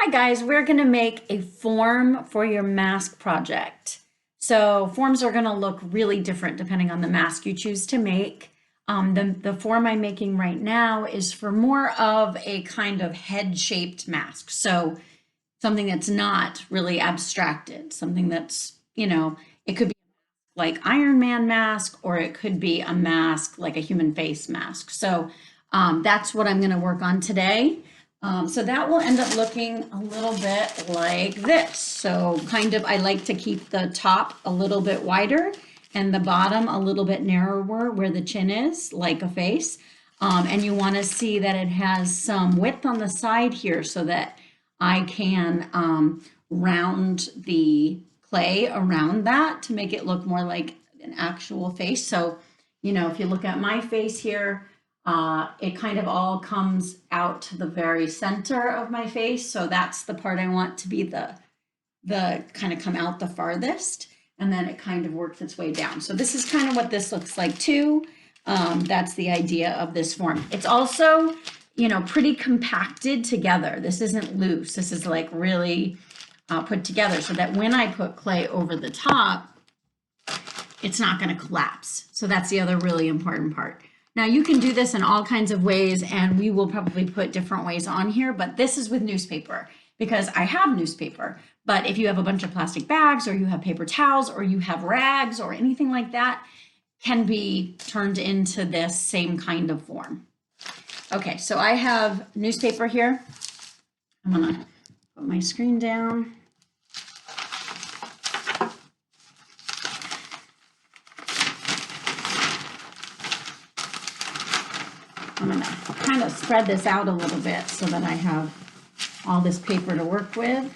Hi guys, we're going to make a form for your mask project. So forms are going to look really different depending on the mask you choose to make. The form I'm making right now is for more of a kind of head-shaped mask. So something that's not really abstracted, something that's, it could be like Iron Man mask, or it could be a mask like a human face mask. So that's what I'm going to work on today. So that will end up looking a little bit like this. So kind of, I like to keep the top a little bit wider and the bottom a little bit narrower where the chin is, like a face. And you want to see that it has some width on the side here so that I can round the clay around that to make it look more like an actual face. So, if you look at my face here, it kind of all comes out to the very center of my face. So that's the part I want to be the kind of come out the farthest. And then it kind of works its way down. So this is kind of what this looks like too. That's the idea of this form. It's also, pretty compacted together. This isn't loose. This is like really put together so that when I put clay over the top, it's not going to collapse. So that's the other really important part. Now you can do this in all kinds of ways, and we will probably put different ways on here, but this is with newspaper because I have newspaper. But if you have a bunch of plastic bags, or you have paper towels, or you have rags, or anything like that, can be turned into this same kind of form. Okay, so I have newspaper here. I'm gonna put my screen down. I'm going to kind of spread this out a little bit so that I have all this paper to work with.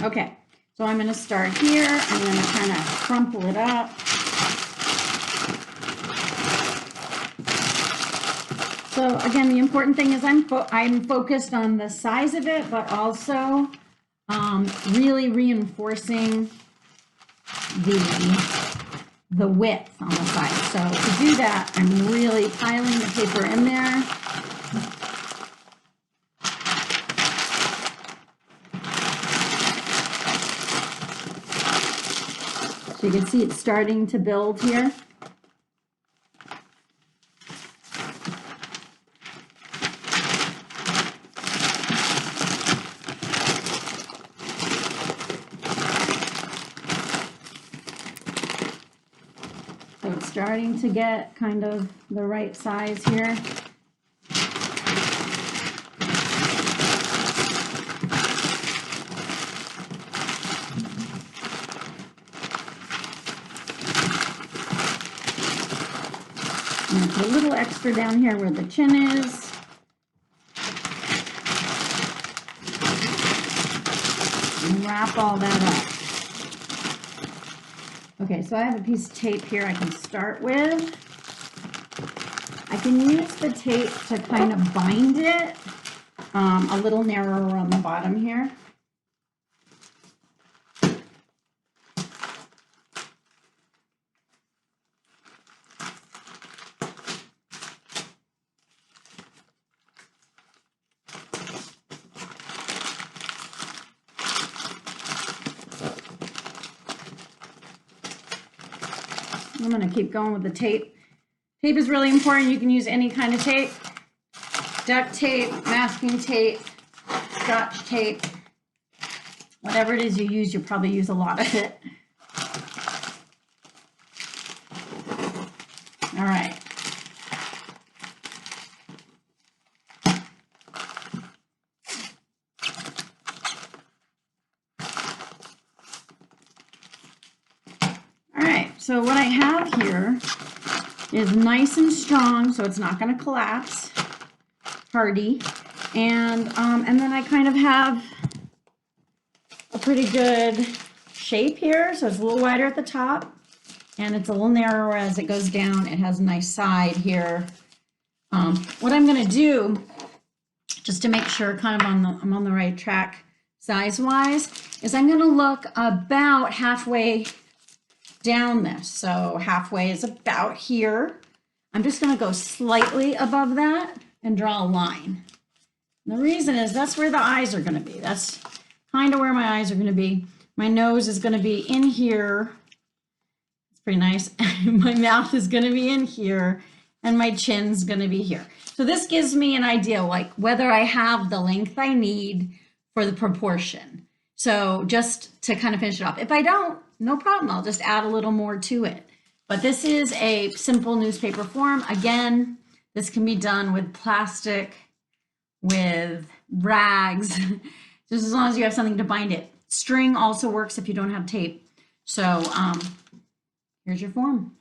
Okay, so I'm going to start here. I'm going to kind of crumple it up. So again, the important thing is I'm focused on the size of it, but also really reinforcing the width on the side. So to do that, I'm really piling the paper in there. So you can see it's starting to build here. So it's starting to get kind of the right size here. I'm going to put a little extra down here where the chin is. And wrap all that up. Okay, so I have a piece of tape here I can start with. I can use the tape to kind of bind it a little narrower on the bottom here. I'm going to keep going with the tape. Tape is really important. You can use any kind of tape. Duct tape, masking tape, Scotch tape. Whatever it is you use, you'll probably use a lot of it. All right. So what I have here is nice and strong, so it's not going to collapse, hardy, and then I kind of have a pretty good shape here, so it's a little wider at the top, and it's a little narrower as it goes down. It has a nice side here. What I'm going to do, just to make sure kind of I'm on the right track size-wise, is I'm gonna look about halfway down this. So halfway is about here. I'm just gonna go slightly above that and draw a line. And the reason is that's where the eyes are gonna be. That's kind of where my eyes are gonna be. My nose is gonna be in here. It's pretty nice. My mouth is gonna be in here and my chin's gonna be here. So this gives me an idea like whether I have the length I need for the proportion. So just to kind of finish it off. If I don't, no problem. I'll just add a little more to it. But this is a simple newspaper form. Again, this can be done with plastic, with rags, just as long as you have something to bind it. String also works if you don't have tape. So here's your form.